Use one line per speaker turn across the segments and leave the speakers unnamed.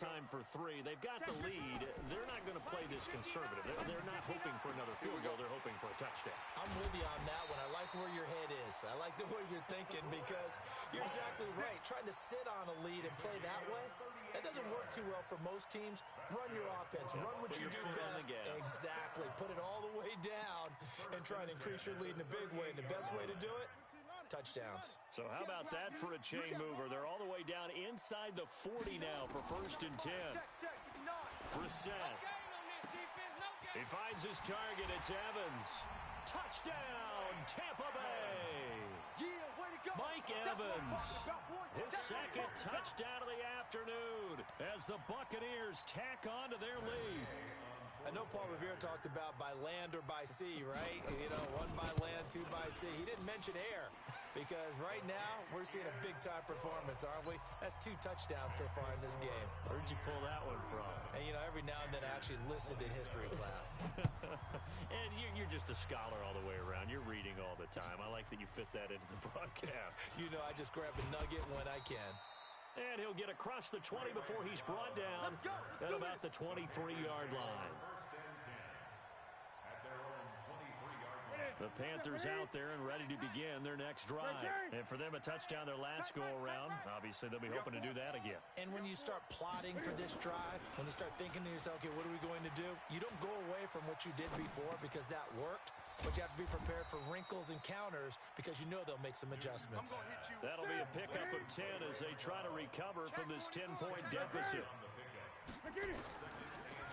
time for three. They've got the lead. They're not going to play this conservative. They're not hoping for another field goal. They're hoping for a touchdown.
I'm with you on that one. I like where your head is. I like the way you're thinking because you're exactly right. Trying to sit on a lead and play that way, that doesn't work too well for most teams. Run your offense. Run what you do best. Exactly. Put it all the way down and try and increase your lead in a big way. And the best way to do it, touchdowns.
So how about that for a chain mover? They're all the way down inside the 40 now for 1st and 10. Brissett. He finds his target. It's Evans. Touchdown, Tampa Bay. Mike Evans, his second touchdown of the afternoon as the Buccaneers tack on to their lead.
I know Paul Revere talked about by land or by sea, right? You know, one by land, two by sea. He didn't mention air because right now we're seeing a big-time performance, aren't we? That's 2 touchdowns so far in this game.
Where'd you pull that one from?
And, you know, every now and then I actually listened in history class.
And you're just a scholar all the way around. You're reading all the time. I like that you fit that into the broadcast.
You know, I just grab a nugget when I can.
And he'll get across the 20 before he's brought down at about the 23-yard line. The Panthers out there and ready to begin their next drive. And for them, a touchdown their last go-around. Obviously, they'll be hoping to do that again.
And when you start plotting for this drive, when you start thinking to yourself, okay, what are we going to do? You don't go away from what you did before because that worked. But you have to be prepared for wrinkles and counters because you know they'll make some adjustments.
That'll be a pickup of 10 as they try to recover from this 10-point deficit.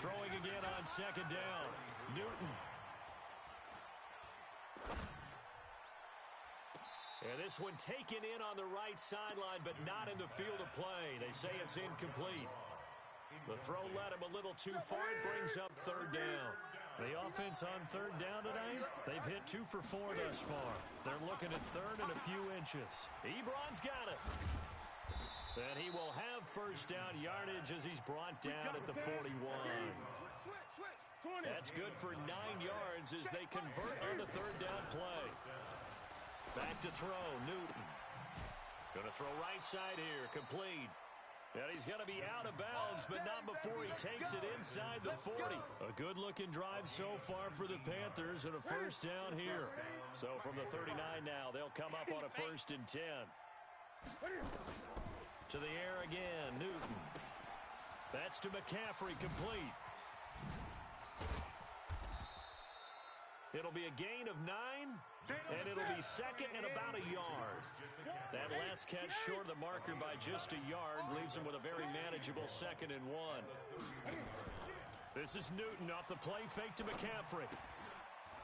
Throwing again on 2nd down. Newton. And this one taken in on the right sideline, but not in the field of play. They say it's incomplete. The throw led him a little too far. It brings up 3rd down. The offense on 3rd down today, they've hit 2 for 4 thus far. They're looking at 3rd and a few inches. Ebron's got it. And he will have 1st down yardage as he's brought down at the 41. That's good for 9 yards as they convert on the 3rd down play. Back to throw, Newton. Going to throw right side here, complete. And he's going to be out of bounds, but not before he takes it inside the 40. A good-looking drive so far for the Panthers and a 1st down here. So from the 39 now, they'll come up on a 1st and 10. To the air again, Newton. That's to McCaffrey, complete. It'll be a gain of 9, and it'll be 2nd and about a yard. That last catch short of the marker by just a yard leaves him with a very manageable 2nd and 1. This is Newton off the play fake to McCaffrey.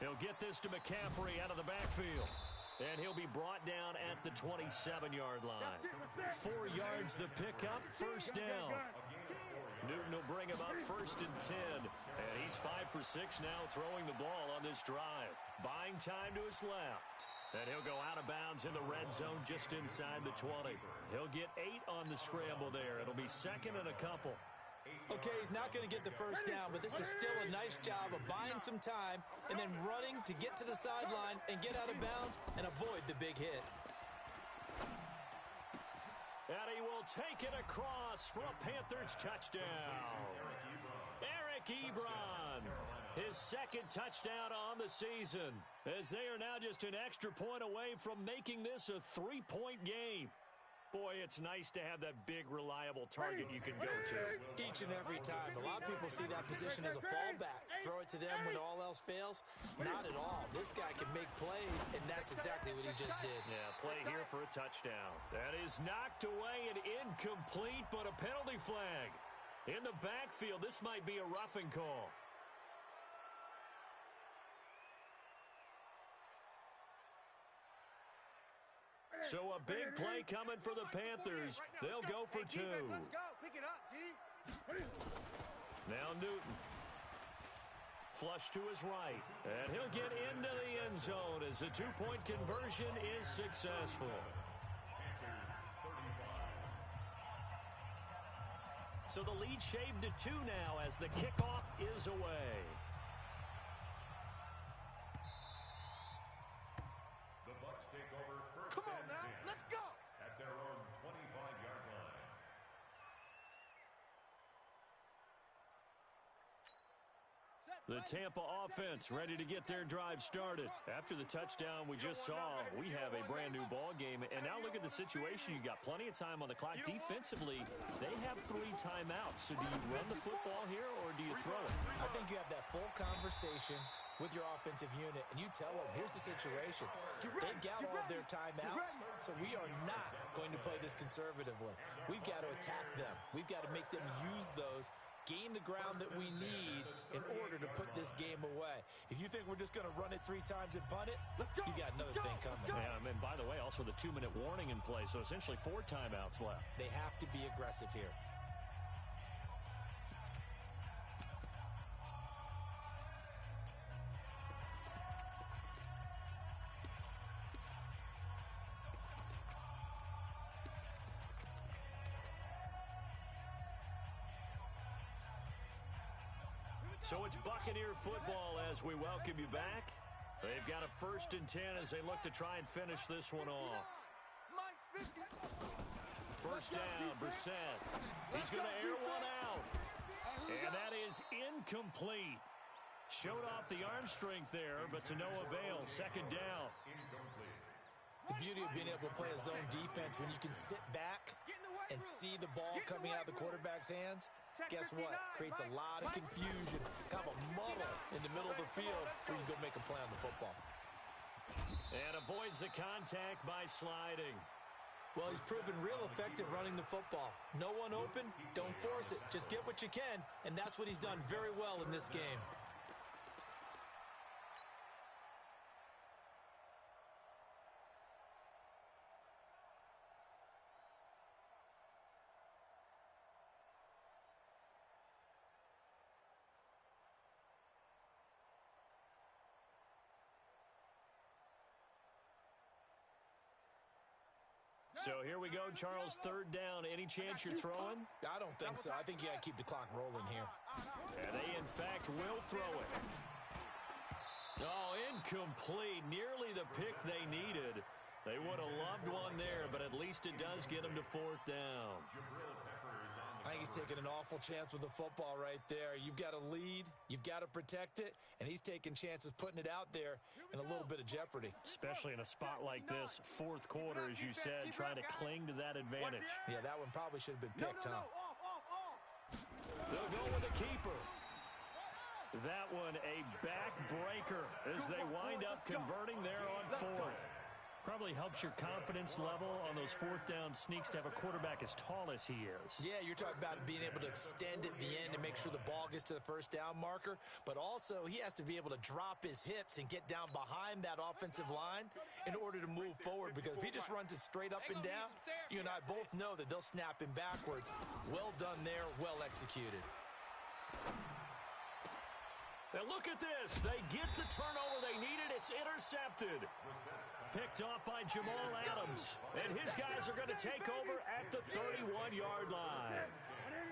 He'll get this to McCaffrey out of the backfield. And he'll be brought down at the 27-yard line. 4 yards the pickup, 1st down. Newton will bring him up 1st and 10. And he's 5 for 6 now throwing the ball on this drive. Buying time to his left. And he'll go out of bounds in the red zone just inside the 20. He'll get 8 on the scramble there. It'll be 2nd and a couple.
Okay, he's not going to get the 1st down, but this is still a nice job of buying some time and then running to get to the sideline and get out of bounds and avoid the big hit.
And he will take it across for a Panthers touchdown. Eric Ebron, his 2nd touchdown on the season, as they are now just an extra point away from making this a 3-point game. Boy, it's nice to have that big, reliable target you can go to.
Each and every time. A lot of people see that position as a fallback. Throw it to them when all else fails. Not at all. This guy can make plays, and that's exactly what he just did.
Yeah, play here for a touchdown. That is knocked away and incomplete, but a penalty flag. In the backfield, this might be a roughing call. So a big play coming for the Panthers. They'll go for 2.
Let's go. Pick it up, G.
Now Newton. Flush to his right. And he'll get into the end zone as the 2-point conversion is successful. So the lead shaved to 2 now as the kickoff is away.
The Bucs take over 1st
Come on
and
now,
10
let's go.
at their own 25-yard line.
The Tampa offense ready to get their drive started. After the touchdown we just saw, we have a brand new ball game. And now look at the situation. You've got plenty of time on the clock. Defensively, they have 3 timeouts. So do you run the football here or do you throw it?
I think you have that full conversation with your offensive unit, and you tell them, here's the situation. They've got all of their timeouts, so we are not going to play this conservatively. We've got to attack them. We've got to make them use those, gain the ground that we need in order to put this game away. If you think we're just going to run it 3 times and punt it, you got another thing coming.
Yeah, and by the way, also the 2-minute warning in play, so essentially 4 timeouts left.
They have to be aggressive here.
So it's Buccaneer football as we welcome you back. They've got a 1st and 10 as they look to try and finish this one off. First down, Brissett. He's going to air one out. And that is incomplete. Showed off the arm strength there, but to no avail. 2nd down.
The beauty of being able to play a zone defense when you can sit back and see the ball coming out of the quarterback's hands, guess what? Creates a lot of confusion, kind of a muddle in the middle of the field where you can go make a play on the football.
And avoids the contact by sliding.
Well, he's proven real effective running the football. No one open, don't force it. Just get what you can, and that's what he's done very well in this game.
So here we go, Charles, 3rd down. Any chance you're throwing?
I don't think so. I think you got to keep the clock rolling here.
And they, in fact, will throw it. Oh, incomplete. Nearly the pick they needed. They would have loved one there, but at least it does get them to 4th down.
I think he's taking an awful chance with the football right there. You've got to lead, you've got to protect it, and he's taking chances putting it out there in a little bit of jeopardy.
Especially in a spot like this, 4th quarter, as you said, trying to cling to that advantage.
Yeah, that one probably should have been picked, huh?
They'll go with the keeper. That one a backbreaker as they wind up converting there on 4th. Probably helps your confidence level on those 4th down sneaks to have a quarterback as tall as he is.
Yeah, you're talking about being able to extend at the end and make sure the ball gets to the 1st down marker. But also, he has to be able to drop his hips and get down behind that offensive line in order to move forward. Because if he just runs it straight up and down, you and I both know that they'll snap him backwards. Well done there, well executed.
And look at this. They get the turnover they needed. It's intercepted. Picked off by Jamal Adams. And his guys are going to take over at the 31-yard line.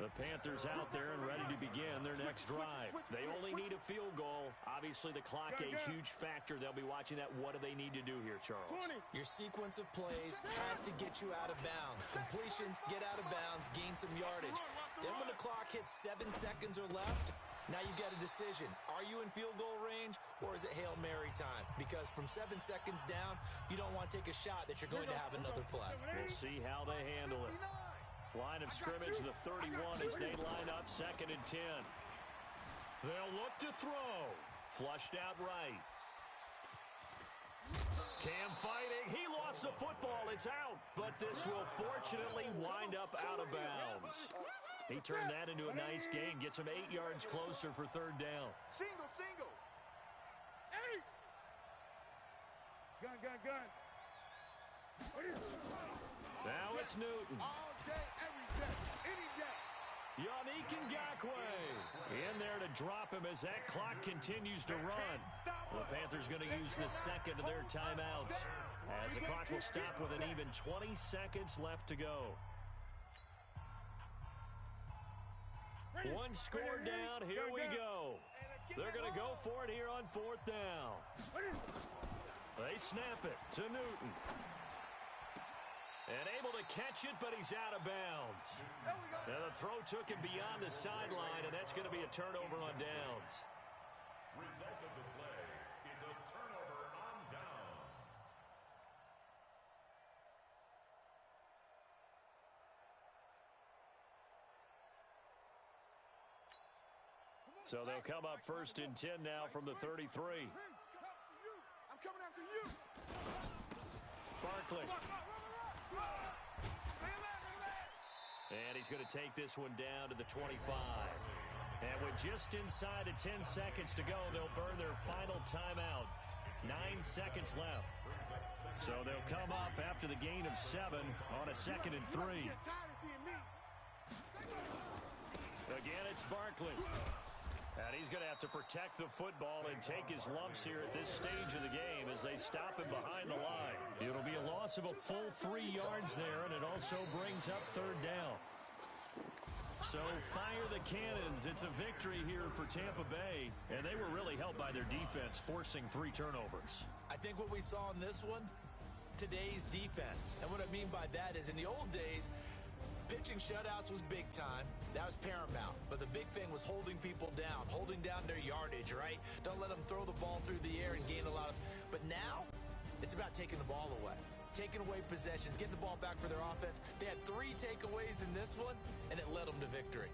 The Panthers out there and ready to begin their next drive. They only need a field goal. Obviously, the clock a huge factor. They'll be watching that. What do they need to do here, Charles?
Your sequence of plays has to get you out of bounds. Completions, get out of bounds, gain some yardage. Then when the clock hits 7 seconds or left, now you've got a decision. Are you in field goal range or is it Hail Mary time? Because from 7 seconds down, you don't want to take a shot that you're going to have another play.
We'll see how they handle it. Line of scrimmage, the 31 as they line up 2nd and 10. They'll look to throw. Flushed out right. Cam fighting. He lost the football. It's out. But this will fortunately wind up out of bounds. He turned that into a nice gain. Gets him 8 yards closer for 3rd down.
Single. Hey! Gun.
Now it's Newton.
All day, every day, any day.
Yannick Ngakoue in there to drop him as that clock continues to run. The Panthers going to use the 2nd of their timeouts as the clock will stop with an even 20 seconds left to go. One score down. Here we go. They're going to go for it here on 4th down. They snap it to Newton. And able to catch it, but he's out of bounds. And the throw took him beyond the sideline, and that's going to be a turnover on downs.
Result of the play is a turnover on downs.
So they'll come up 1st and 10 now from the 33.
I'm coming after you.
Barkley. And he's going to take this one down to the 25. And with just inside of 10 seconds to go, they'll burn their final timeout. 9 seconds left. So they'll come up after the gain of 7 on a 2nd and 3. Again, it's Barkley. And he's going to have to protect the football and take his lumps here at this stage of the game as they stop him behind the line. It'll be a loss of a full 3 yards there, and it also brings up 3rd down. So fire the cannons. It's a victory here for Tampa Bay, and they were really helped by their defense, forcing 3 turnovers.
I think what we saw in this one, today's defense. And what I mean by that is in the old days, pitching shutouts was big time. That was paramount. But the big thing was holding people down, holding down their yardage, right? Don't let them throw the ball through the air and gain a lot of... But now, it's about taking the ball away. Taking away possessions, getting the ball back for their offense. They had 3 takeaways in this one, and it led them to victory.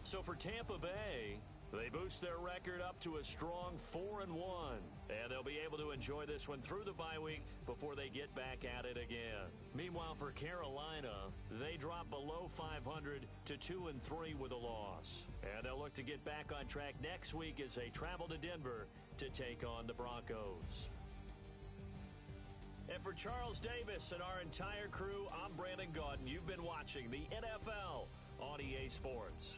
So for Tampa Bay, they boost their record up to a strong 4-1. And they'll be able to enjoy this one through the bye week before they get back at it again. Meanwhile, for Carolina, they drop below 500 to 2-3 with a loss. And they'll look to get back on track next week as they travel to Denver to take on the Broncos. And for Charles Davis and our entire crew, I'm Brandon Gaudin. You've been watching the NFL on EA Sports.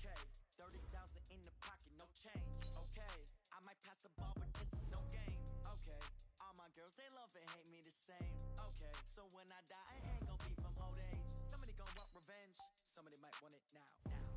Okay, 30,000 in the pocket, no change. Okay, I might pass the ball, but this is no game. Okay, all my girls, they love and hate me the same. Okay, so when I die, I ain't gon' be from old age. Somebody gon' want revenge, somebody might want it now.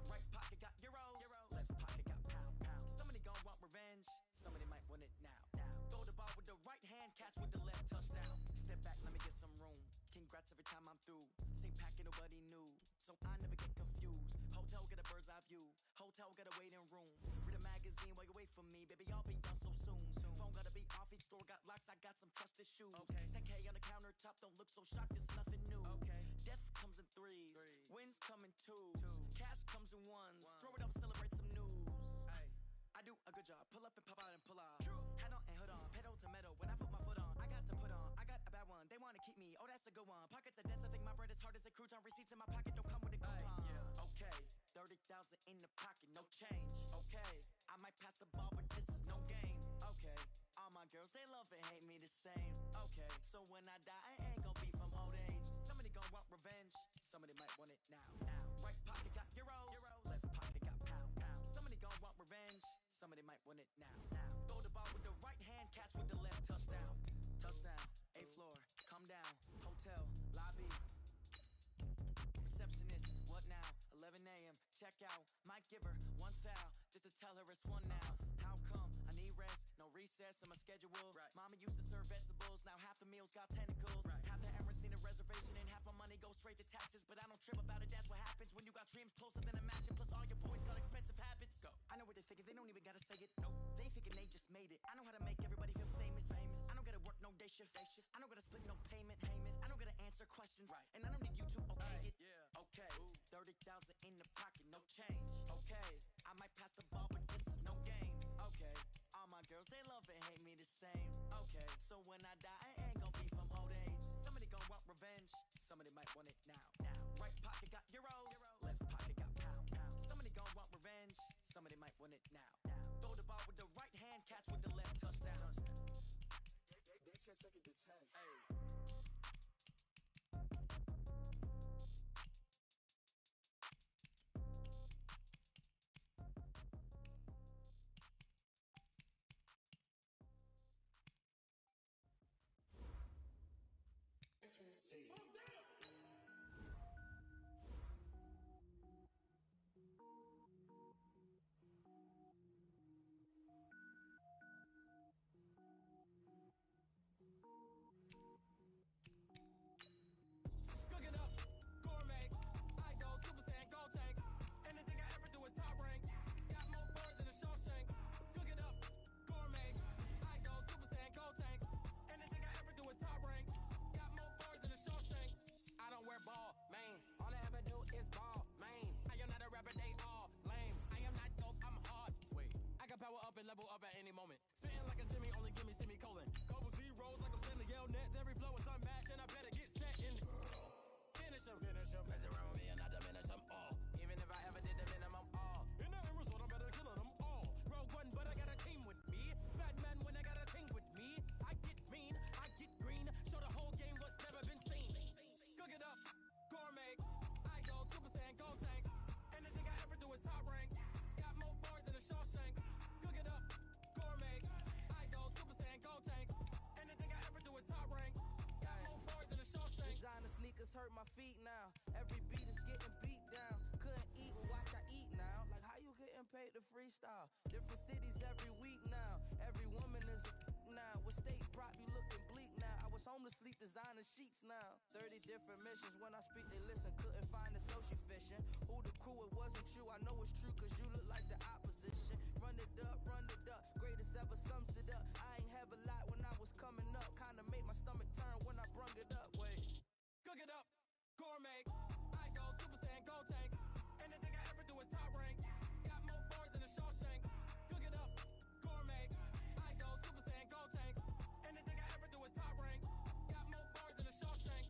Right pocket got euros, left pocket got pound. Somebody gon' want revenge, somebody might want it now. Throw the ball with the right hand, catch with the left, touchdown. Step back, let me get some room. Congrats every time I'm through. Same packet, nobody knew, so I never get confused. Hotel, get a bird's eye view. Hotel, got a waiting room. Read a magazine while you wait for me, baby, I'll be done so soon. Phone gotta be off, each store got locks, I got some trusted shoes. Okay, 10K on the countertop, don't look so shocked, it's nothing new. Okay, death comes in threes, wins come in twos, cash comes in ones. Throw it up, celebrate some news. Ay, I do a good job, pull up and pop out and pull off. Head on and hood on, pedal to metal. When I put my foot on, I got to put on. I got a bad one, they wanna keep me, oh that's a good one. Pockets are dense, I think my bread is hard as a crouton. Receipts in my pocket don't come with a coupon. Okay, 30,000 in the pocket, no change. Okay, I might pass the ball, but this is no game. Okay, all my girls, they love and hate me the same. Okay, so when I die, I ain't gon' be from old age. Somebody gon' want revenge, somebody might want it now. Right pocket got euros, left pocket got pound. Somebody gon' want revenge, somebody might want it now. Throw the ball with the right hand, catch with the left, touchdown. Touchdown, 8th floor, come down, hotel, lobby. Receptionist, what now? 11 a.m., check out. Might give her one foul, just to tell her it's one now. How come? I need rest, no recess in my schedule. Mama used to serve vegetables, now half the meals got tentacles. Half the Emirates need a reservation and half my money goes straight to taxes. But I don't trip about it, that's what happens when you got dreams closer than a mansion. Plus all your boys got expensive habits. Go. I know what they're thinking, they don't even gotta say it. Nope. They thinking they just made it. I know how to make everybody feel famous. I don't gotta work no day shift. I don't gotta split no payment. I don't gotta answer questions. And I don't need you to okay it. Okay, 30,000 in the pocket, no change. Okay, I might pass the ball, but this is no game. Okay, all my girls, they love and hate me the same. Okay, so when I die, I ain't gon' be from old age. Somebody gon' want revenge, somebody might want it now. Right pocket got euros, left pocket got pound. Somebody gon' want revenge, somebody might want it now. Throw the ball with the right hand, catch with the left, touchdown.
They can't take it to 10.
Hey. freestyle. Different cities every week now. Every woman is a now. What state brought me looking bleak now? I was homeless, sleep designer sheets now. 30 different missions. When I speak, they listen. Couldn't find the social fishing. Who the crew? It wasn't you. I know it's true, cause you look like the opposition. Run it up, greatest ever sums it up. I ain't have a lot when I was coming up. Kinda made my stomach turn when I brung it up. Wait. Cook it up, gourmet. I go Super Saiyan, go tank. Anything I ever do is top rank. Got more bars than a Shawshank. Cook it up, gourmet. I go Super Saiyan, go tank. Anything I ever do is top rank. Got more bars than a Shawshank.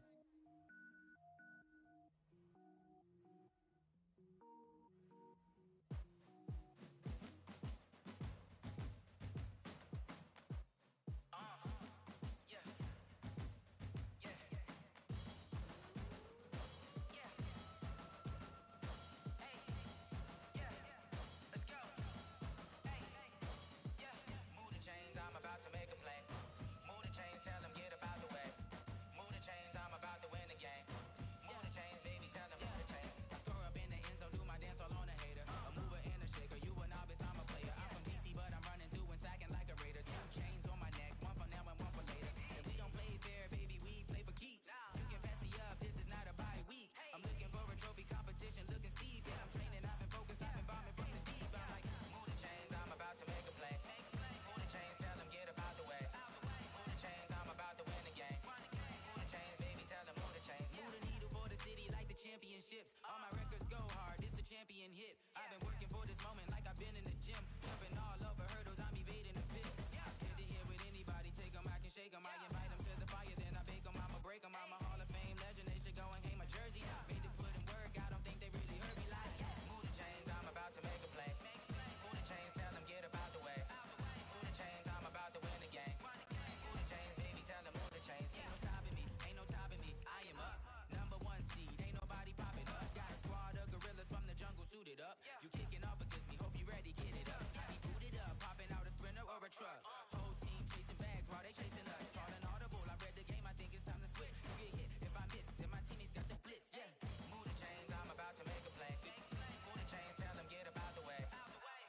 All my records go hard, this a champion hit. I've been working for this moment like I've been in the gym. Jumping all over hurdles, I'm evading the pit. Hit to hit with anybody, take them, I can shake them. I invite them to the fire, then I bake them, I'ma break them. I'm a Hall of Fame legend, they should go and hang my jersey. Made to put in work, I don't think they really heard me like. Move the chains, I'm about to make a play. Move the chains, tell them get up out the way. Move the chains, I'm about to win the game. Move the chains, baby, tell them move the chains. Ain't no stopping me, ain't no topping me, I am up. Number one seed, ain't nobody popping up. Got a squad of gorillas from the jungle suited up. You kicking off against me, hope you ready, get it up. I be booted up, popping out a sprinter or a truck. Whole team chasing bags while they chasing us. Calling audible, I read the game, I think it's time to switch. You get hit, if I miss, then my teammates got the blitz, yeah. Move the chains, I'm about to make a play. Move the chains, tell them get up out the way.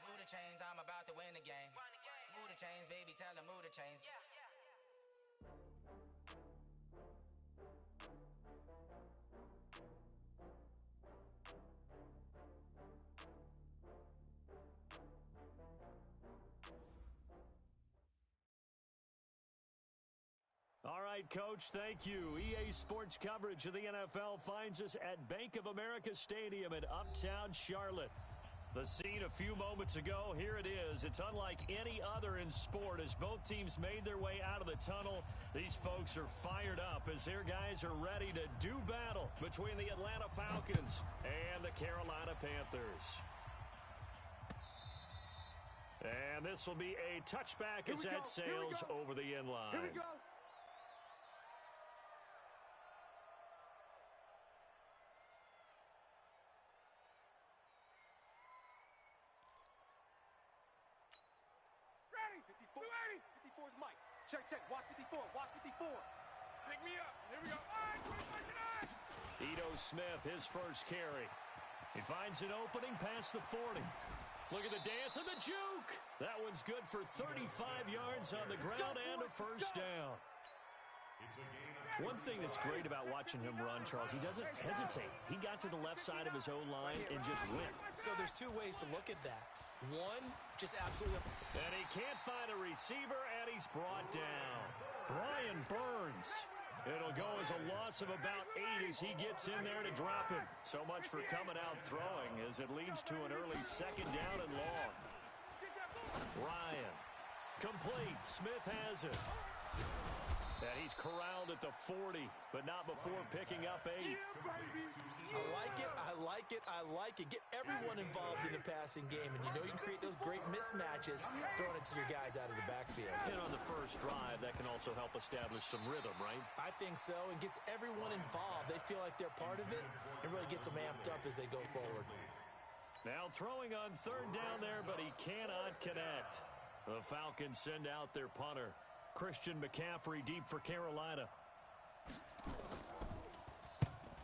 Move the chains, I'm about to win the game. Move the chains, baby, tell them move the chains.
All right, Coach, thank you. EA Sports coverage of the NFL finds us at Bank of America Stadium in Uptown Charlotte. The scene a few moments ago, here it is. It's unlike any other in sport as both teams made their way out of the tunnel. These folks are fired up as their guys are ready to do battle between the Atlanta Falcons and the Carolina Panthers. And this will be a touchback as that sails over the end line.
Here we go. Ready. 54. Ready. 54 is Mike. Check. Watch 54. Watch 54. Pick me up. Here we go. All right,
Ito Smith, his first carry. He finds an opening past the 40. Look at the dance and the juke. That one's good for 35 yards on the ground and a first down. One thing that's great about watching him run, Charles, he doesn't hesitate. He got to the left side of his own line and just went.
So there's two ways to look at that. One, just absolutely.
And he can't find a receiver, and he's brought down. Brian Burns. It'll go as a loss of about 8 as he gets in there to drop him. So much for coming out throwing as it leads to an early second down and long. Ryan. Complete. Smith has it. And he's corralled at the 40, but not before picking up 8.
I like it. Get everyone involved in the passing game, and you know you can create those great mismatches throwing it to your guys out of the backfield.
And on the first drive, that can also help establish some rhythm, right?
I think so, and gets everyone involved. They feel like they're part of it, and really gets them amped up as they go forward.
Now throwing on third down there, but he cannot connect. The Falcons send out their punter. Christian McCaffrey deep for Carolina.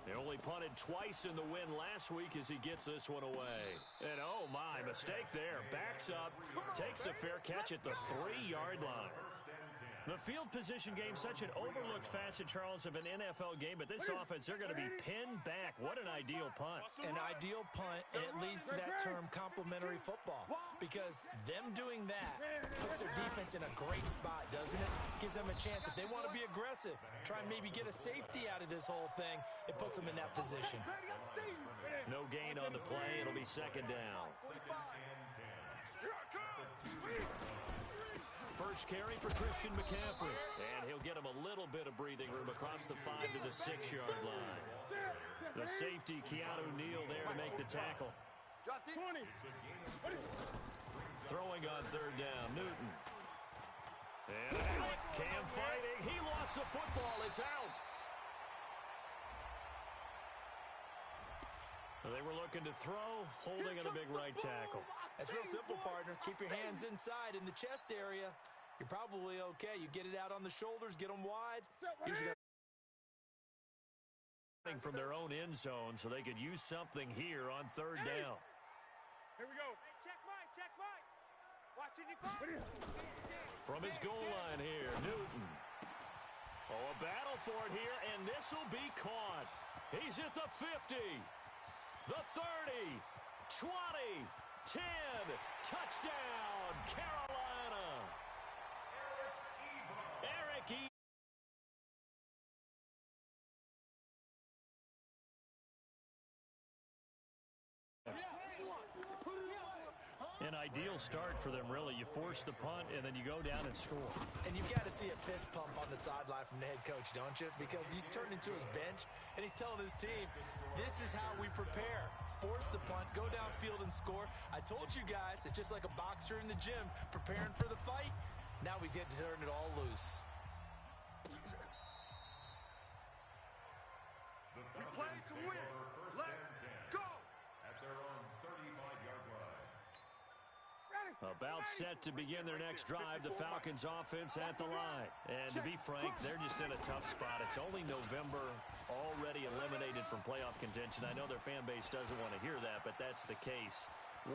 They only punted twice in the win last week as he gets this one away. And oh my, mistake there. Backs up, takes a fair catch at the 3-yard line. The field position game, such an overlooked facet, Charles, of an NFL game, but this offense, they're going to be pinned back. What an ideal punt.
An ideal punt, and it leads to that term complementary football, because them doing that puts their defense in a great spot, doesn't it? Gives them a chance. If they want to be aggressive, try and maybe get a safety out of this whole thing, it puts them in that position.
No gain on the play. It'll be second down. First carry for Christian McCaffrey. And he'll get him a little bit of breathing room across the 5 to the 6-yard line. The safety, Keanu Neal, there to make the tackle.
20.
Throwing on third down, Newton. And out. Cam fighting. He lost the football. It's out. They were looking to throw, holding on a big right tackle.
That's real simple, partner. Keep your hands inside in the chest area. You're probably okay. You get it out on the shoulders, get them wide. Usually
From their own end zone, so they could use something here on third down.
Here we go. Hey, check Mike. Watch it.
From his goal line here, Newton. Oh, a battle for it here, and this will be caught. He's at the 50, the 30, 20, 10, touchdown, Carolina. Eric E. An ideal start for them, really. You force the punt, and then you go down and score.
And you've got to see a fist pump on the sideline from the head coach, don't you? Because he's turned into his bench, and he's telling his team, this is how we prepare. Force the punt, go downfield and score. I told you guys, it's just like a boxer in the gym preparing for the fight. Now we get to turn it all loose.
We play to win. Let's go.
At their own 35-yard line.
About set to begin their next drive, the Falcons offense at the line. And to be frank, they're just in a tough spot. It's only November, already eliminated from playoff contention. I know their fan base doesn't want to hear that, but that's the case.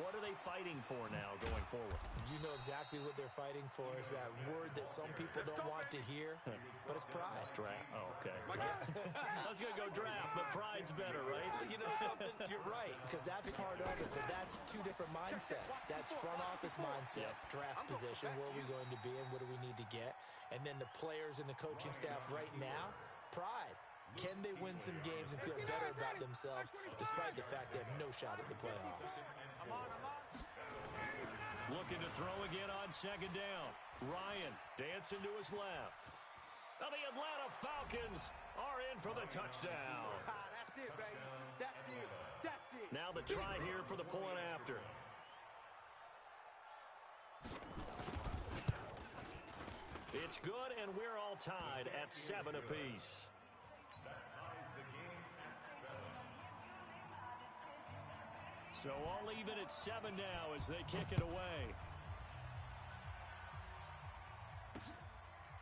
What are they fighting for now going forward?
You know exactly what they're fighting for. Is that word that some people don't want to hear, but it's pride.
Draft. Oh, okay. I was going to go draft, but pride's better, right?
You know something? You're right, because that's part of it, but that's two different mindsets. That's front office mindset, draft position, where are we going to be and what do we need to get? And then the players and the coaching staff right now, pride. Can they win some games and feel better about themselves despite the fact they have no shot at the playoffs?
Looking to throw again on second down. Ryan dancing to his left. Now the Atlanta Falcons are in for the touchdown.
That's it, baby. That's it.
Now the try here for the point after. It's good, and we're all tied at 7 apiece. So all even at 7 now as they kick it away.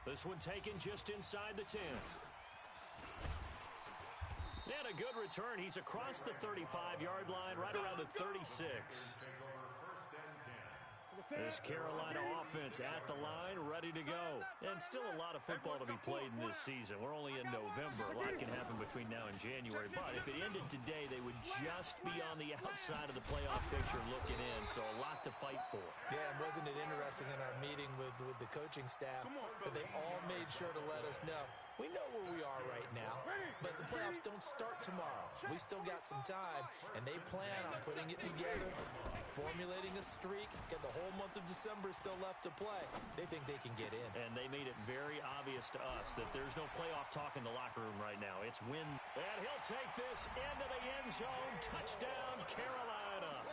This one taken just inside the 10. And a good return. He's across the 35-yard line, right around the 36. This Carolina offense at the line, ready to go. And still a lot of football to be played in this season. We're only in November. A lot can happen between now and January. But if it ended today, they would just be on the outside of the playoff picture looking in. So a lot to fight for.
Yeah, and wasn't it interesting in our meeting with the coaching staff that they all made sure to let us know, we know where we are right now, but the playoffs don't start tomorrow. We still got some time, and they plan on putting it together, formulating a streak, get the whole month of December still left to play. They think they can get in.
And they made it very obvious to us that there's no playoff talk in the locker room right now. It's win. And he'll take this into the end zone. Touchdown, Carolina.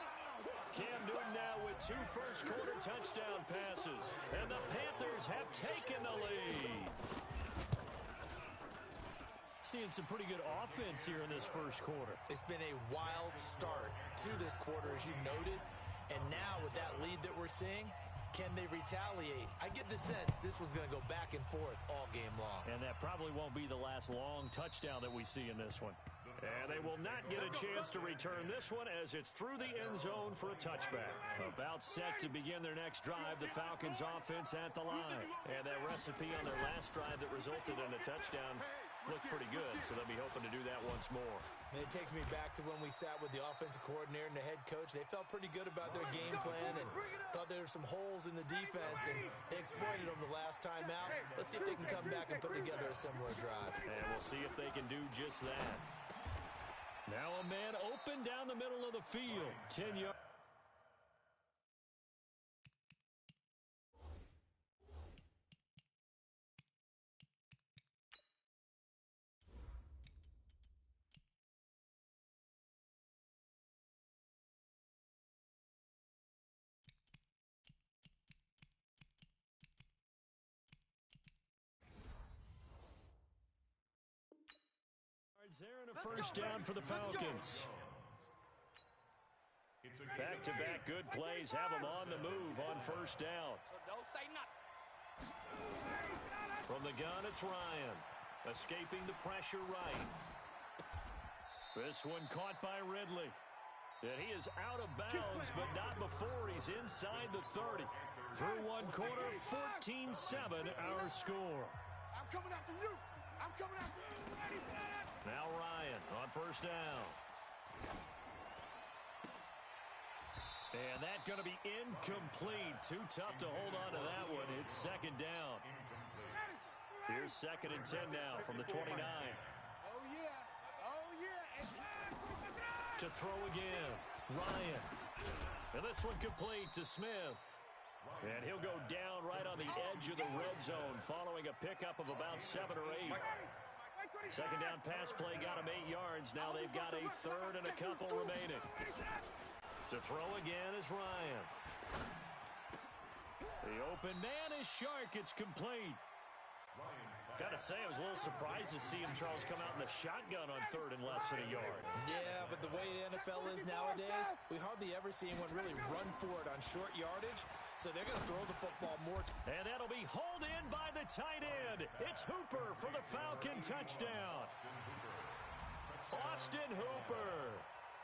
Cam Newton now with 2 first-quarter touchdown passes. And the Panthers have taken the lead. Seeing some pretty good offense here in this first quarter.
It's been a wild start to this quarter, as you noted. And now with that lead that we're seeing, can they retaliate? I get the sense this one's going to go back and forth all game long.
And that probably won't be the last long touchdown that we see in this one. And they will not get a chance to return this one as it's through the end zone for a touchback. About set to begin their next drive, the Falcons offense at the line. And that recipe on their last drive that resulted in a touchdown looked pretty good, so they'll be hoping to do that once more.
It takes me back to when we sat with the offensive coordinator and the head coach. They felt pretty good about their game plan and thought there were some holes in the defense, and they exploited them the last time out. Let's see if they can come back and put together a similar drive.
And we'll see if they can do just that. Now a man open down the middle of the field. 10 yards. There and a first down for the Falcons. Back-to-back good plays have them on the move on first down.
So don't say nothing.
From the gun, it's Ryan. Escaping the pressure right. This one caught by Ridley. And he is out of bounds, but not before he's inside the 30. Through one quarter, 14-7 our score.
I'm coming after you. I'm coming after you.
Now Ryan on first down. And that's going to be incomplete. Too tough to hold on to that one. It's second down. Here's 2nd and 10 now from the 29.
Oh, yeah. Oh, yeah.
To throw again. Ryan. And this one complete to Smith. And he'll go down right on the edge of the red zone following a pickup of about 7 or 8. Second down pass play got him 8 yards. Now they've got a third and a couple remaining. To throw again is Ryan. The open man is Shark. It's complete. Gotta say, I was a little surprised to see him, Charles, come out in the shotgun on third and less than a yard.
Yeah, but the way the NFL is nowadays, we hardly ever see anyone really run for it on short yardage, so they're going to throw the football more.
And that'll be hauled in by the tight end. It's Hooper for the Falcon touchdown. Austin Hooper,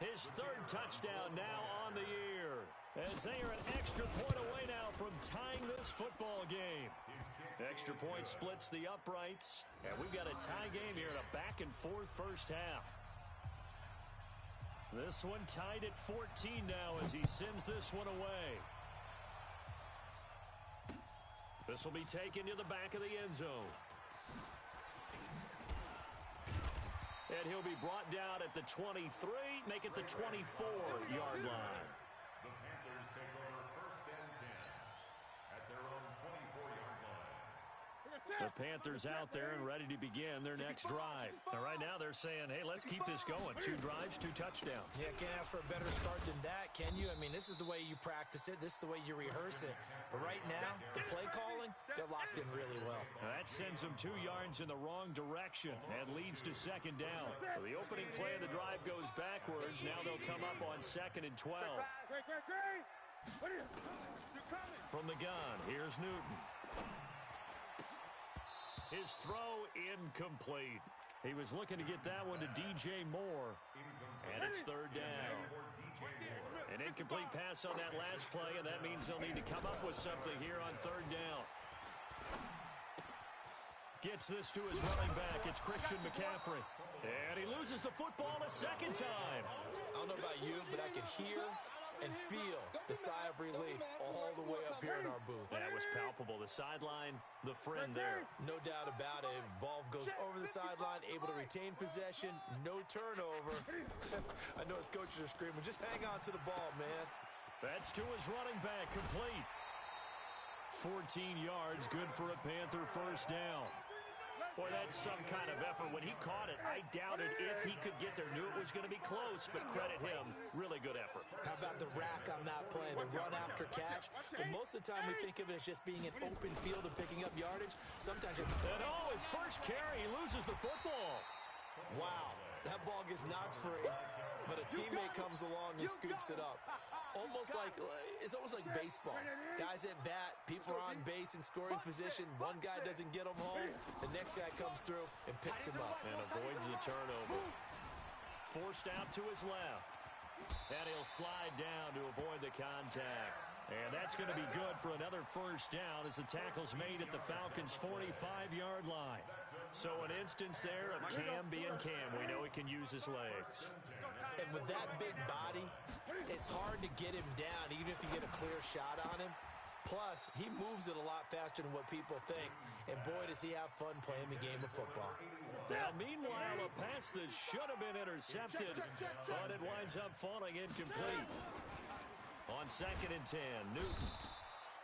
his 3rd touchdown now on the year, as they are an extra point away now from tying this football game. Extra point splits the uprights, and we've got a tie game here in a back-and-forth first half. This one tied at 14 now as he sends this one away. This will be taken to the back of the end zone. And he'll be brought down at the 23, make it the 24-yard line.
The Panthers take over 1st and 10 at their own 24-yard line.
The Panthers out there and ready to begin their next drive. Now, right now they're saying, hey, let's keep this going. 2 drives, 2 touchdowns.
Yeah, can't ask for a better start than that, can you? I mean, this is the way you practice it. This is the way you rehearse it. But right now, the play calling, they're locked in really well.
Now, that sends them 2 yards in the wrong direction and leads to second down. So the opening play of the drive goes backwards. Now they'll come up on 2nd and 12. From the gun, here's Newton. His throw incomplete. He was looking to get that one to DJ Moore, and it's 3rd down. An incomplete pass on that last play, and that means they'll need to come up with something here on 3rd down. Gets this to his running back. It's Christian McCaffrey. And he loses the football a second time.
I don't know about you, but I could hear and feel the sigh of relief all the way up here in our booth.
That was palpable. The sideline, the friend there.
No doubt about it. Ball goes over the sideline, able to retain possession, no turnover. I know his coaches are screaming, just hang on to the ball, man.
That's to his running back, complete. 14 yards, good for a Panther first down. Boy, that's some kind of effort. When he caught it, I doubted if he could get there. Knew it was going to be close, but credit him. Really good effort.
How about the rack on that play, the run after catch? But most of the time we think of it as just being an open field and picking up yardage. Sometimes it...
And oh, his first carry, he loses the football.
Wow, that ball gets knocked free, but a teammate comes along and scoops it up. It's almost like baseball. Guys at bat, people are on base in scoring position. One guy doesn't get him home. The next guy comes through and picks him up.
And avoids the turnover. forced out to his left. And he'll slide down to avoid the contact. And that's going to be good for another first down as the tackle's made at the Falcons' 45-yard line. So an instance there of Cam being Cam. We know he can use his legs.
And with that big body, it's hard to get him down, even if you get a clear shot on him. Plus, he moves it a lot faster than what people think. And boy, does he have fun playing the game of football.
Now, meanwhile, a pass that should have been intercepted, but it winds up falling incomplete. On 2nd and 10, Newton.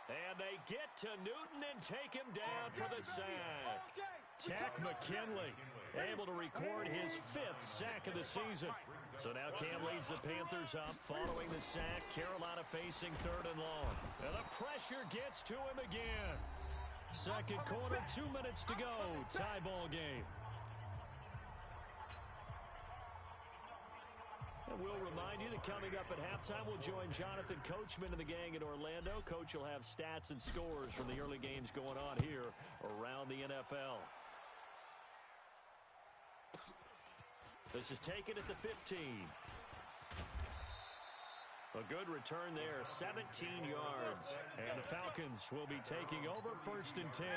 And they get to Newton and take him down for the sack. Tack McKinley able to record his 5th sack of the season. So now Cam leads the Panthers up following the sack. Carolina facing 3rd and long. And the pressure gets to him again. Second quarter, 2 minutes to go. Tie ball game. And we'll remind you that coming up at halftime, we'll join Jonathan Coachman and the gang in Orlando. Coach will have stats and scores from the early games going on here around the NFL. This is taken at the 15. A good return there, 17 yards. And the Falcons will be taking over 1st and 10.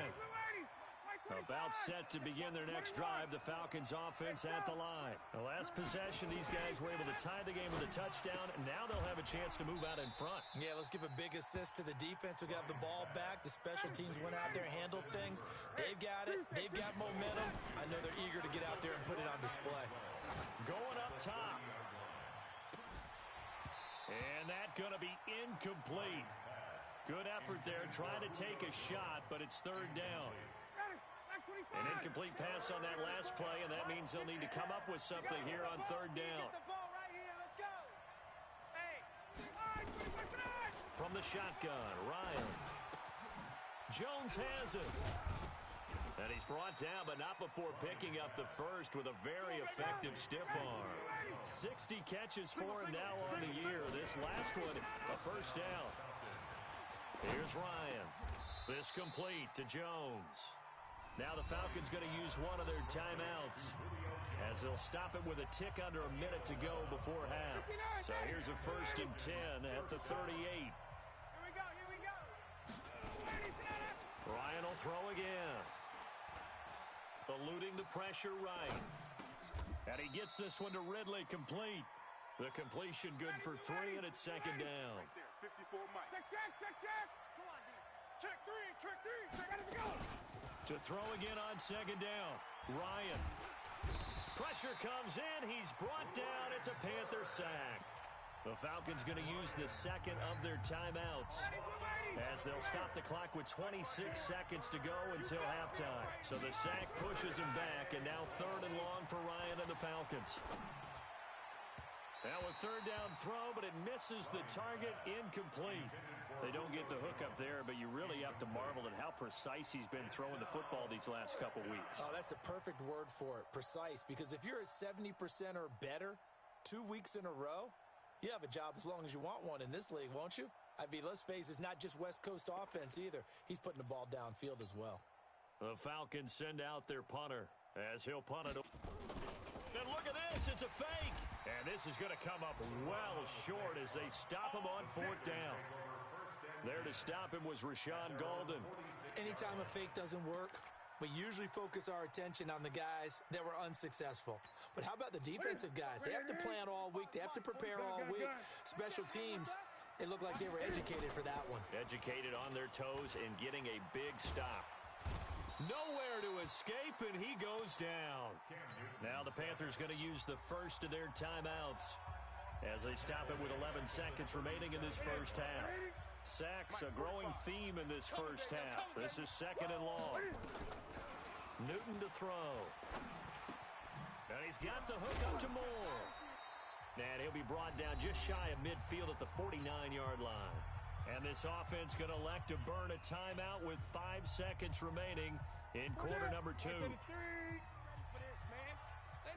About set to begin their next drive, the Falcons offense at the line. The last possession, these guys were able to tie the game with a touchdown, and now they'll have a chance to move out in front.
Yeah, let's give a big assist to the defense who got the ball back. The special teams went out there and handled things. They've got it. They've got momentum. I know they're eager to get out there and put it on display.
Going up top. And that's going to be incomplete. Good effort there, trying to take a shot, but it's 3rd down. An incomplete pass on that last play, and that means they'll need to come up with something here on 3rd down. From the shotgun, Ryan. Jones has it. And he's brought down, but not before picking up the first with a very effective stiff arm. 60 catches for him now on the year. This last one, a first down. Here's Ryan. This complete to Jones. Now the Falcons going to use one of their timeouts as they'll stop it with a tick under a minute to go before half. So here's a 1st and 10 at the 38.
Here we go.
Ryan will throw again. Eluding the pressure right. And he gets this one to Ridley complete. The completion good for 3, and it's 2nd down.
Right there, 54 Mike. Check. Come on, D. Check 3. Ready to go.
To throw again on 2nd down. Ryan. Pressure comes in. He's brought down. It's a Panther sack. The Falcons going to use the 2nd of their timeouts as they'll stop the clock with 26 seconds to go until halftime. So the sack pushes him back, and now 3rd and long for Ryan and the Falcons. Now a 3rd down throw, but it misses the target, incomplete. They don't get the hook up there, but you really have to marvel at how precise he's been throwing the football these last couple weeks.
Oh, that's a perfect word for it, precise, because if you're at 70% or better 2 weeks in a row, you have a job as long as you want one in this league, won't you? I mean, let's face it, it's not just West Coast offense either. He's putting the ball downfield as well.
The Falcons send out their punter as he'll punt it. And look at this, it's a fake. And this is going to come up well short as they stop him on 4th down. There to stop him was Rashawn Golden.
Anytime a fake doesn't work, we usually focus our attention on the guys that were unsuccessful. But how about the defensive guys? They have to plan all week. They have to prepare all week. Special teams, it looked like they were educated for that one.
Educated on their toes and getting a big stop. Nowhere to escape, and he goes down. Now the Panthers going to use the 1st of their timeouts as they stop it with 11 seconds remaining in this first half. Sacks, a growing theme in this first half. This is 2nd and long. Newton to throw. And he's got the hook up to Moore. And he'll be brought down just shy of midfield at the 49-yard line. And this offense going to elect to burn a timeout with 5 seconds remaining in quarter number 2.
They're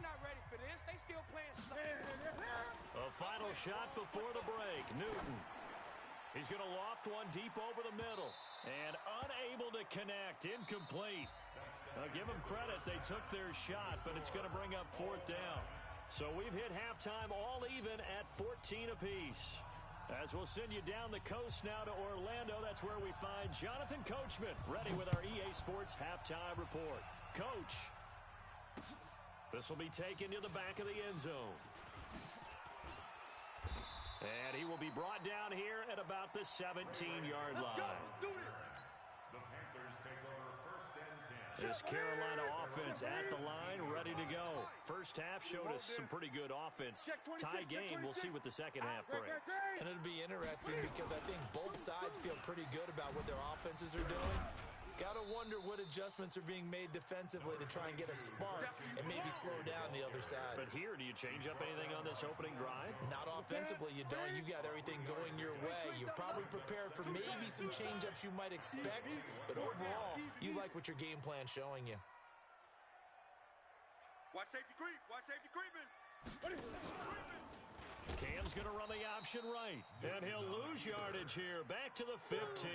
not ready for this. They still playing.
A final shot before the break. Newton. He's going to loft one deep over the middle. And unable to connect. Incomplete. Now give them credit. They took their shot, but it's going to bring up 4th down. So we've hit halftime all even at 14 apiece. As we'll send you down the coast now to Orlando, that's where we find Jonathan Coachman ready with our EA Sports halftime report. Coach, this will be taken to the back of the end zone. And he will be brought down here at about the 17-yard line.
The Panthers take over first and 10.
This Carolina offense at the line, ready to go. First half showed us some pretty good offense. Tie game, we'll see what the second half brings.
And it'll be interesting because I think both sides feel pretty good about what their offenses are doing. Got to wonder what adjustments are being made defensively to try and get a spark and maybe slow down the other side.
But here, do you change up anything on this opening drive?
Not offensively, you don't. You got everything going your way. You're probably prepared for maybe some change-ups you might expect, but overall, you like what your game plan's showing you.
Watch safety creep. Watch safety creeping.
Cam's going to run the option right, and he'll lose yardage here. Back to the 15.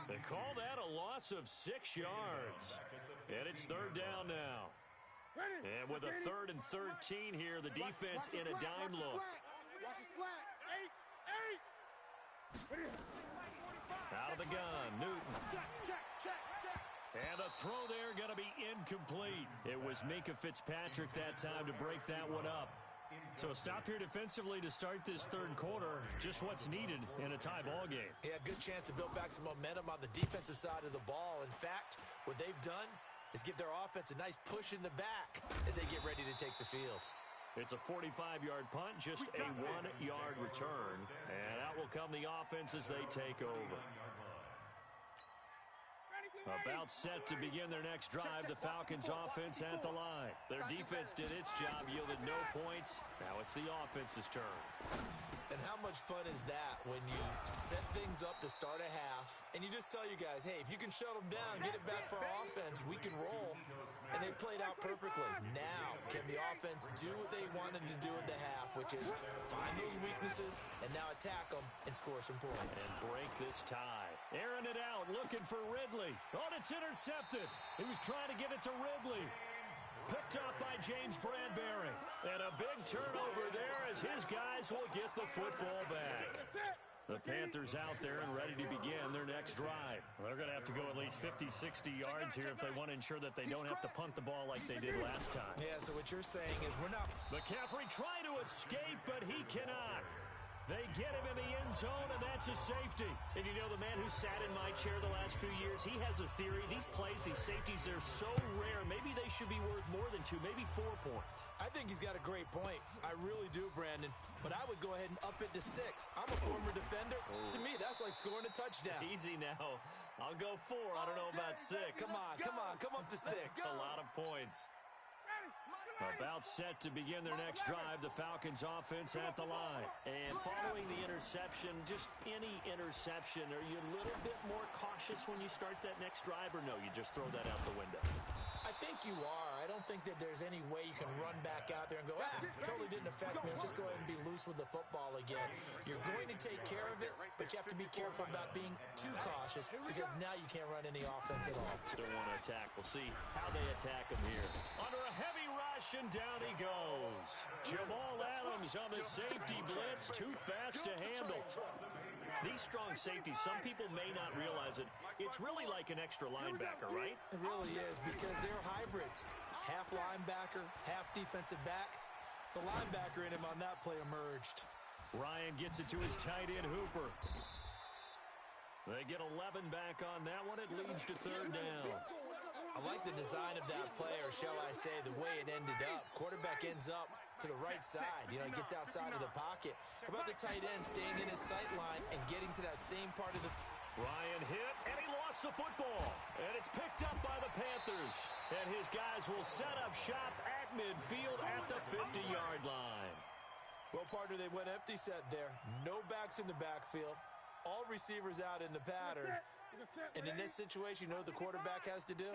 They call that a loss of 6 yards. And it's third down now. And with a 3rd and 13 here, the defense in a dime look.
Watch the slack. 8.
Out of the gun, Newton.
Check.
And the throw there going to be incomplete. It was Minkah Fitzpatrick that time to break that one up. So a stop here defensively to start this third quarter. Just what's needed in a tie ball game.
Yeah, good chance to build back some momentum on the defensive side of the ball. In fact, what they've done is give their offense a nice push in the back as they get ready to take the field.
It's a 45-yard punt, just a 1-yard return. And out will come the offense as they take over. About set to begin their next drive, the Falcons offense at the line. Their defense did its job, yielded no points. Now it's the offense's turn.
And how much fun is that when you set things up to start a half and you just tell you guys, hey, if you can shut them down, get it back for our offense, we can roll. And they played out perfectly. Now, can the offense do what they wanted to do at the half, which is find those weaknesses and now attack them and score some points.
And break this tie. Airing it out, looking for Ridley. Oh, it's intercepted. He was trying to get it to Ridley. Picked up by James Bradbury. And a big turnover there as his guys will get the football back. The Panthers out there and ready to begin their next drive. They're going to have to go at least 50, 60 yards here if they want to ensure that they don't have to punt the ball like they did last time.
Yeah, so what you're saying is we're not...
McCaffrey trying to escape, but he cannot. They get him in the end zone, and that's a safety. And you know, the man who sat in my chair the last few years, he has a theory. These plays, these safeties, they're so rare. Maybe they should be worth more than 2, maybe 4 points.
I think he's got a great point. I really do, Brandon. But I would go ahead and up it to 6. I'm a former defender. To me, that's like scoring a touchdown.
Easy now. I'll go 4. I don't know about 6.
Come up to 6.
A lot of points. About set to begin their next drive, the Falcons offense at the line. And following the interception, just any interception, are you a little bit more cautious when you start that next drive, or no, you just throw that out the window?
I think you are. I don't think that there's any way you can run back out there and go, totally didn't affect me. Let's just go ahead and be loose with the football again. You're going to take care of it, but you have to be careful about being too cautious because now you can't run any offense at all.
Still want to attack. We'll see how they attack him here. Under a heavy rush, and down he goes. Jamal Adams on the safety blitz. Too fast to handle. These strong safeties, some people may not realize it. It's really like an extra linebacker, right?
It really is because they're hybrids. Half linebacker, half defensive back. The linebacker in him on that play emerged.
Ryan gets it to his tight end, Hooper. They get 11 back on that one. It leads to third down.
I like the design of that play, or shall I say, the way it ended up. Quarterback ends up to the right side. You know, he gets outside of the pocket. How about the tight end staying in his sight line and getting to that same part of the...
Ryan hit, and he lost the football. And it's picked up by the Panthers. And his guys will set up shop at midfield at the 50-yard line.
Well, partner, they went empty set there. No backs in the backfield. All receivers out in the pattern. And in this situation, you know what the quarterback has to do?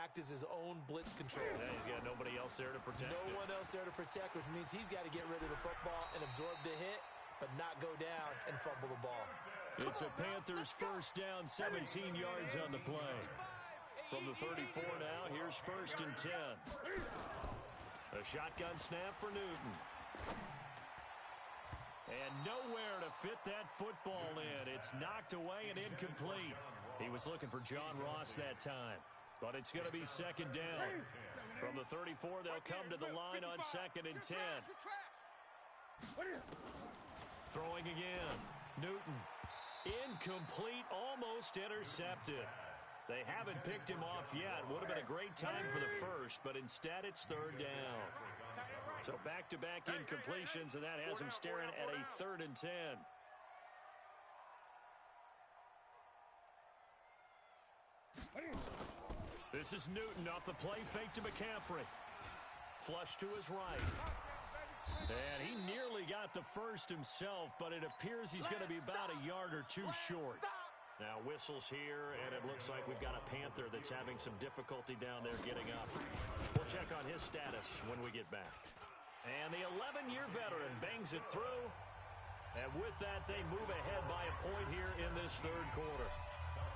Act as his own blitz control.
Yeah, he's got nobody else there to protect
him. One else there to protect, which means he's got to get rid of the football and absorb the hit, but not go down and fumble the ball.
It's a Panthers first down, 17 yards on the play. From the 34 now, here's 1st and 10. A shotgun snap for Newton. And nowhere to fit that football in. It's knocked away and incomplete. He was looking for John Ross that time. But it's going to be second down. From the 34, they'll come to the line on 2nd and 10. Throwing again. Newton. Incomplete, almost intercepted. They haven't picked him off yet. Would have been a great time for the first, but instead it's third down. So back-to-back incompletions, and that has him staring at a 3rd and 10. This is Newton off the play fake to McCaffrey. Flush to his right. And he nearly got the first himself, but it appears he's going to be about a yard or two short. Now whistles here, and it looks like we've got a Panther that's having some difficulty down there getting up. We'll check on his status when we get back. And the 11-year veteran bangs it through. And with that, they move ahead by a point here in this third quarter.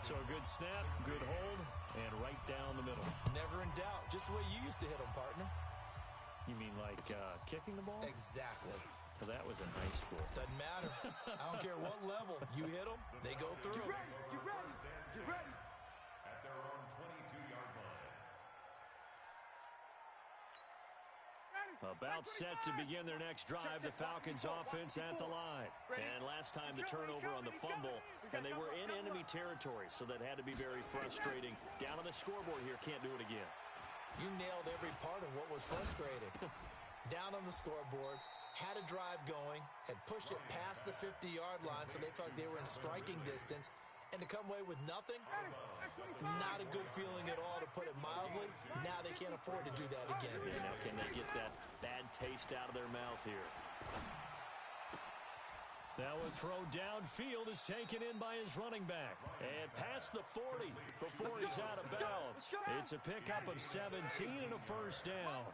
So a good snap, good hold, and right down the middle.
Never in doubt. Just the way you used to hit them, partner.
You mean like kicking the ball?
Exactly.
Well, that was in high school.
Doesn't matter. I don't care what level. You hit them, they go through.
Get ready. Get ready. Get ready.
At their own 22-yard line.
About set to begin their next drive, the Falcons offense at the line. And last time the turnover on the fumble, and they were in enemy territory, so that had to be very frustrating. Down on the scoreboard here, can't do it again.
You nailed every part of what was frustrating. Down on the scoreboard, had a drive going, had pushed it past the 50-yard line so they felt they were in striking distance, and to come away with nothing, not a good feeling at all, to put it mildly. Now they can't afford to do that again.
Yeah, now can they get that bad taste out of their mouth here? Now a throw downfield is taken in by his running back. And past the 40 before he's out of bounds. It's a pickup of 17 and a first down.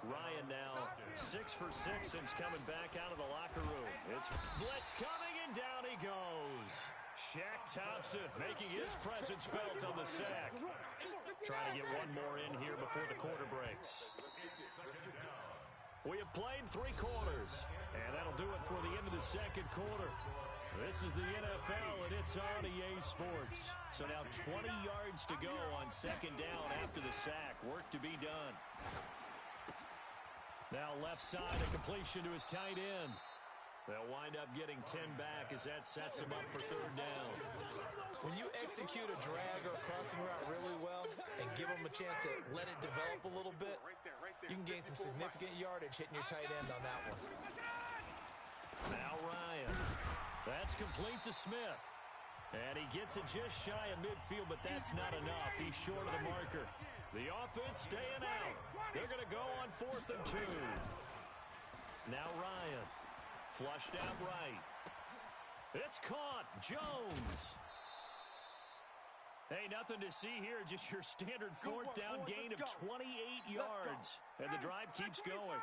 Ryan now 6 for 6 since coming back out of the locker room. It's blitz coming, and down he goes. Shaq Thompson making his presence felt on the sack. Trying to get one more in here before the quarter breaks. We have played 3 quarters, and that'll do it for the end of the second quarter. This is the NFL, and it's on EA Sports. So now 20 yards to go on second down after the sack. Work to be done. Now left side, a completion to his tight end. They'll wind up getting 10 back as that sets him up for third down.
When you execute a drag or a crossing route really well and give them a chance to let it develop a little bit, you can gain some significant yardage hitting your tight end on that one.
Now Ryan. That's complete to Smith. And he gets it just shy of midfield, but that's not enough. He's short of the marker. The offense staying out. They're going to go on 4th and 2. Now Ryan. Flushed out right. It's caught. Jones. Hey, nothing to see here. Just your standard 4th down gain of 28 yards. And the drive keeps going.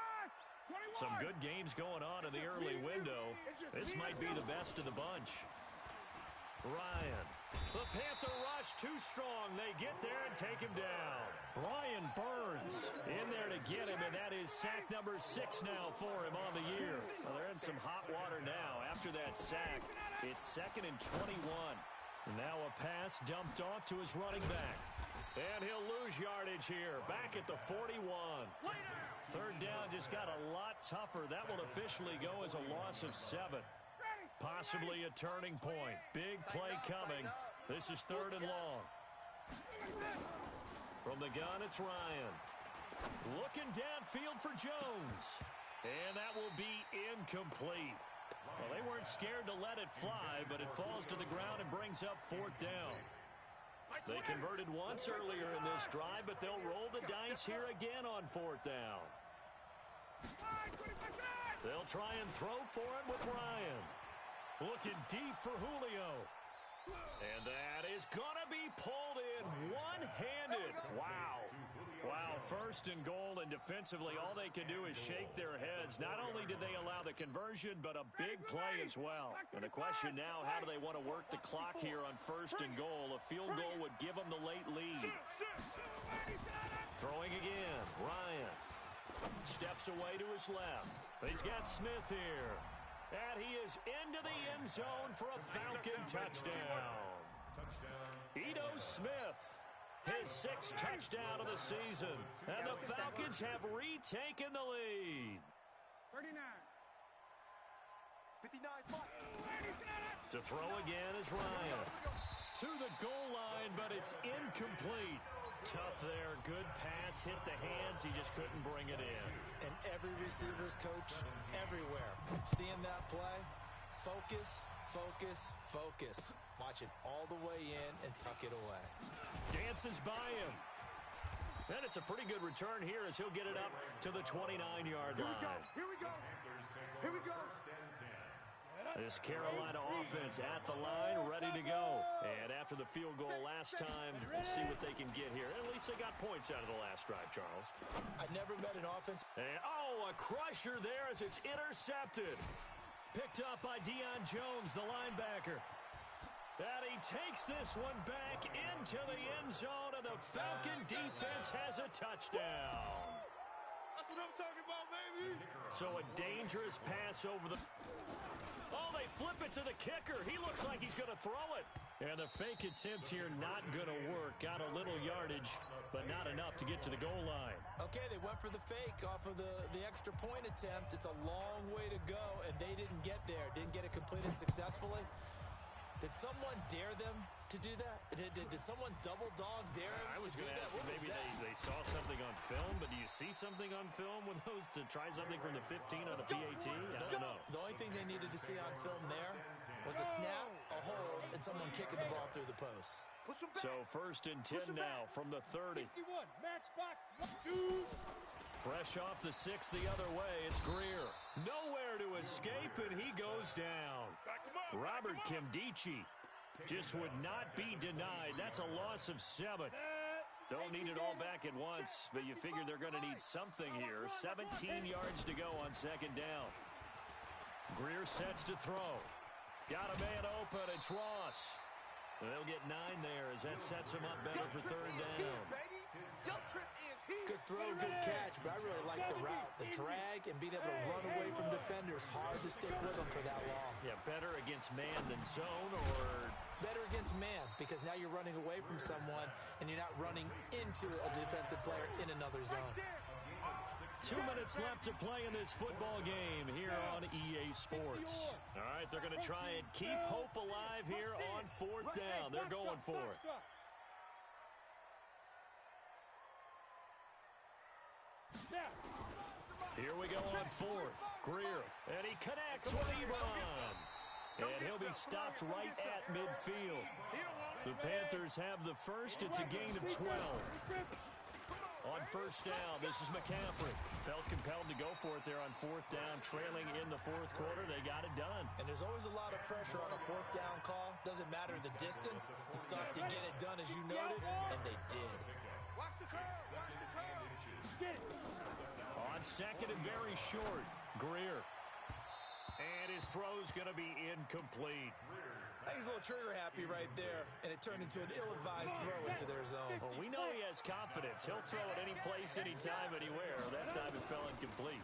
Some good games going on in the early window. This might be the best of the bunch. Ryan. The Panther rush too strong. They get there and take him down. Brian Burns in there to get him, and that is sack number 6 now for him on the year. Well, they're in some hot water now. After that sack, it's 2nd and 21. Now a pass dumped off to his running back. And he'll lose yardage here. Back at the 41. Third down just got a lot tougher. That will officially go as a loss of 7. Possibly a turning point. Big play coming. This is 3rd and long. From the gun, it's Ryan. Looking downfield for Jones. And that will be incomplete. Well, they weren't scared to let it fly, but it falls to the ground and brings up 4th down. They converted once earlier in this drive, but they'll roll the dice here again on 4th down. They'll try and throw for him with Ryan. Looking deep for Julio. And that is going to be pulled in one-handed. Wow. Wow, 1st and goal, and defensively all they can do is shake their heads. Not only did they allow the conversion, but a big play as well. And the question now, how do they want to work the clock here on 1st and goal? A field goal would give them the late lead. Throwing again, Ryan. steps away to his left. He's got Smith here. And he is into the end zone for a Falcon touchdown. Ito Smith, his 6th touchdown of the season. And the Falcons have retaken the lead.
39. 59.
To throw again is Ryan. To the goal line, but it's incomplete. Tough there. Good pass. Hit the hands. He just couldn't bring it in.
And every receiver's coach everywhere. Seeing that play, focus, focus, focus. Watch it all the way in and tuck it away.
Dances by him. And it's a pretty good return here as he'll get it up to the 29-yard line.
Here we go. Here we go.
This Carolina offense at the line, ready to go. And after the field goal last time, we'll see what they can get here. At least they got points out of the last drive, Charles.
I never met an offense.
And, a crusher there as it's intercepted. Picked up by Deion Jones, the linebacker. And he takes this one back into the end zone, and the Falcon defense has a touchdown.
That's what I'm talking about, baby.
So a dangerous pass over the... Oh, they flip it to the kicker. He looks like he's going to throw it. And the fake attempt here not going to work. Got a little yardage, but not enough to get to the goal line.
Okay, they went for the fake off of the extra point attempt. It's a long way to go, and they didn't get there. Didn't get it completed successfully. Did someone dare them to do that? Did someone double dog dare them
I was
to do
going to
that?
ask you, maybe they saw something on film, but do you see something on film with those to try something from the 15 on the PAT? I don't know.
The only thing they needed to see on film there was a snap, a hold, and someone kicking the ball through the post.
So 1st and 10 now from the 30.
61. Match box. 2.
Fresh off the 6 the other way, it's Greer. Nowhere to escape, and he goes down. Robert Kimdichie just would not be denied. That's a loss of 7. Don't need it all back at once, but you figure they're going to need something here. 17 yards to go on 2nd down. Greer sets to throw. Got a man open, it's Ross. They'll get 9 there as that sets him up better for 3rd down.
Good throw, good catch, but I really like the route. The drag and being able to run away from defenders. Hard to stick with them for that long.
Yeah, better against man than zone, or...
Better against man, because now you're running away from someone and you're not running into a defensive player in another zone.
2 minutes left to play in this football game here on EA Sports. All right, they're going to try and keep hope alive here on 4th down. They're going for it. Here we go on 4th. Greer, and he connects with Ebron. And he'll be stopped right at midfield. The Panthers have the first. It's a gain of 12. On 1st down, this is McCaffrey. Felt compelled to go for it there on 4th down, trailing in the 4th quarter. They got it done.
And there's always a lot of pressure on a 4th down call. Doesn't matter the distance. The stuff to get it done, as you noted, and they did.
Watch the curve. Watch the curve. Get it.
On 2nd and very short, Greer. And his throw's going to be incomplete.
I think he's a little trigger happy right there, and it turned into an ill-advised throw into their zone.
Well, we know he has confidence. He'll throw it any place, anytime, anywhere. That time it fell incomplete.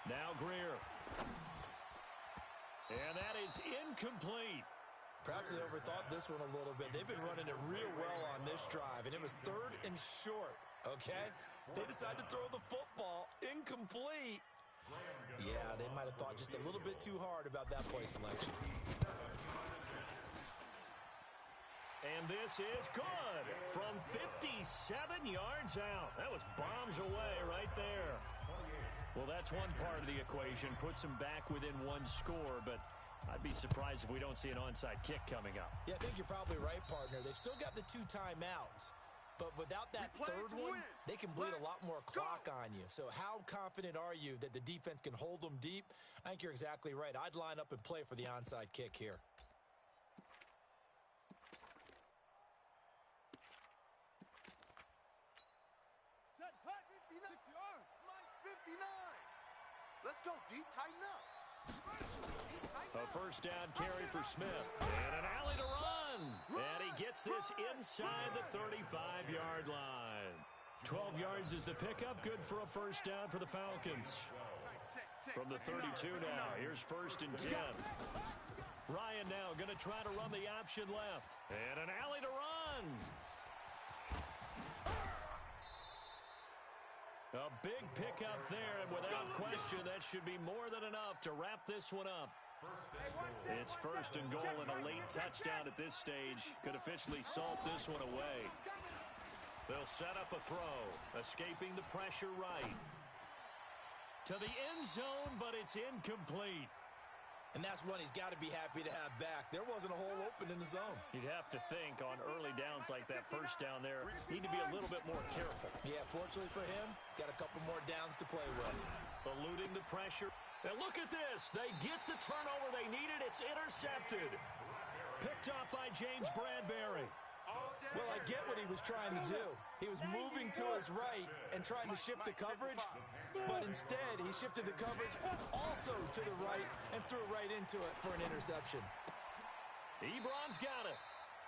Now Greer. And that is incomplete.
Perhaps they overthought this one a little bit. They've been running it real well on this drive, and it was 3rd and short, okay? They decided to throw the football incomplete. Yeah, they might have thought just a little bit too hard about that play selection.
And this is good from 57 yards out. That was bombs away right there. Well, that's one part of the equation. Puts them back within 1 score, but I'd be surprised if we don't see an onside kick coming up.
Yeah, I think you're probably right, partner. They've still got the 2 timeouts. But without that 3rd one, they can bleed a lot more clock on you. So how confident are you that the defense can hold them deep? I think you're exactly right. I'd line up and play for the onside kick here.
Set, hut, 59. Mine's 59. Let's go, D. Tighten up.
A 1st down carry for Smith. And an alley to run. And he gets this inside the 35-yard line. 12 yards is the pickup. Good for a first down for the Falcons. From the 32 now. Here's 1st and 10. Ryan now going to try to run the option left. And an alley to run. A big pickup there, and without question, that should be more than enough to wrap this one up. It's 1st and goal, and a late touchdown at this stage could officially salt this one away. They'll set up a throw, escaping the pressure right. To the end zone, but it's incomplete.
And that's one he's got to be happy to have back. There wasn't a hole open in the zone.
You'd have to think on early downs like that first down there, need to be a little bit more careful.
Yeah, fortunately for him, got a couple more downs to play with.
Eluding the pressure. And look at this. They get the turnover they needed. It's intercepted. Picked up by James Bradbury.
Well, I get what he was trying to do. He was moving to his right and trying to shift the coverage, but instead he shifted the coverage also to the right and threw right into it for an interception.
Ebron's got it.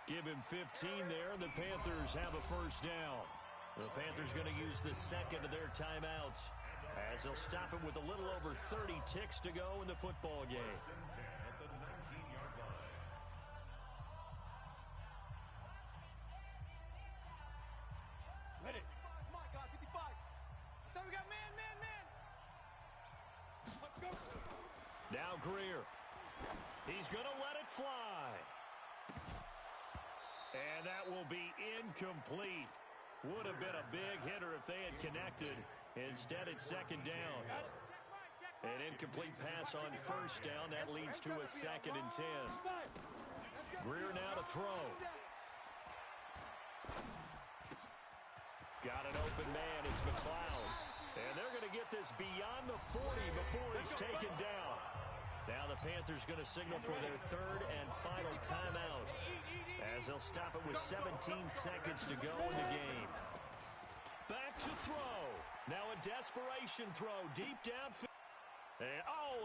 Give him 15 there, and the Panthers have a first down. The Panthers going to use the second of their timeouts as they'll stop him with a little over 30 ticks to go in the football game. Now Greer. He's going to let it fly. And that will be incomplete. Would have been a big hitter if they had connected. Instead, it's 2nd down. An incomplete pass on 1st down. That leads to a 2nd and 10. Greer now to throw. Got an open man. It's McLeod. And they're going to get this beyond the 40 before he's taken down. Now the Panthers going to signal for their 3rd and final timeout as they'll stop it with 17 seconds to go in the game. Back to throw. Now a desperation throw deep downfield. And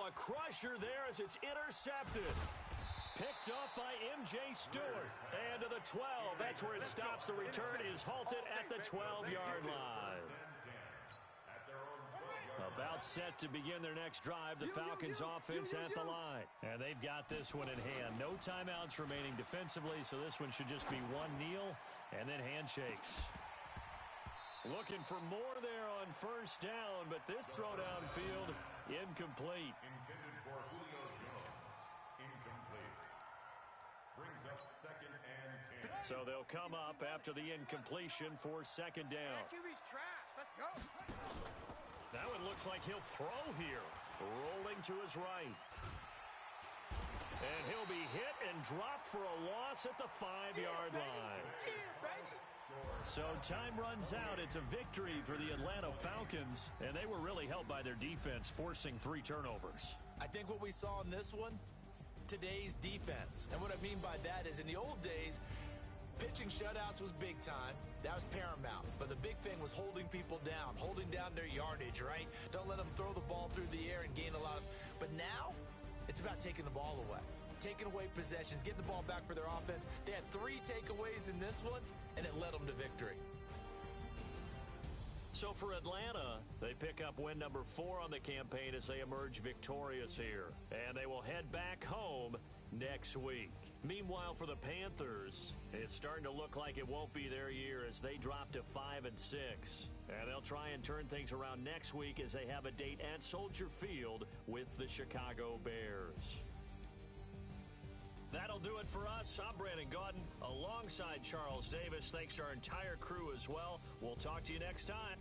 a crusher there as it's intercepted. Picked up by M.J. Stewart. And to the 12. That's where it stops. The return is halted at the 12-yard line. About set to begin their next drive, the Falcons offense at the line. And they've got this one in hand. No timeouts remaining defensively, so this one should just be one kneel and then handshakes. Looking for more there on 1st down, but this throw downfield, incomplete.
Intended for Julio Jones. Incomplete. Brings up 2nd and 10.
So they'll come up after the incompletion for 2nd down.
QB's trash. Let's go.
That one looks like he'll throw here. Rolling to his right. And he'll be hit and dropped for a loss at the 5-yard line. So time runs out. It's a victory for the Atlanta Falcons, and they were really helped by their defense, forcing 3 turnovers.
I think what we saw in this one, today's defense. And what I mean by that is in the old days, pitching shutouts was big time. That was paramount. But the big thing was holding people down, holding down their yardage, right? Don't let them throw the ball through the air and gain a lot of... But now, it's about taking the ball away. Taking away possessions, getting the ball back for their offense. They had 3 takeaways in this one, and it led them to victory.
So for Atlanta, they pick up win number 4 on the campaign as they emerge victorious here. And they will head back home next week. Meanwhile, for the Panthers, it's starting to look like it won't be their year as they drop to 5-6. And they'll try and turn things around next week as they have a date at Soldier Field with the Chicago Bears. That'll do it for us. I'm Brandon Gaudin alongside Charles Davis. Thanks to our entire crew as well. We'll talk to you next time.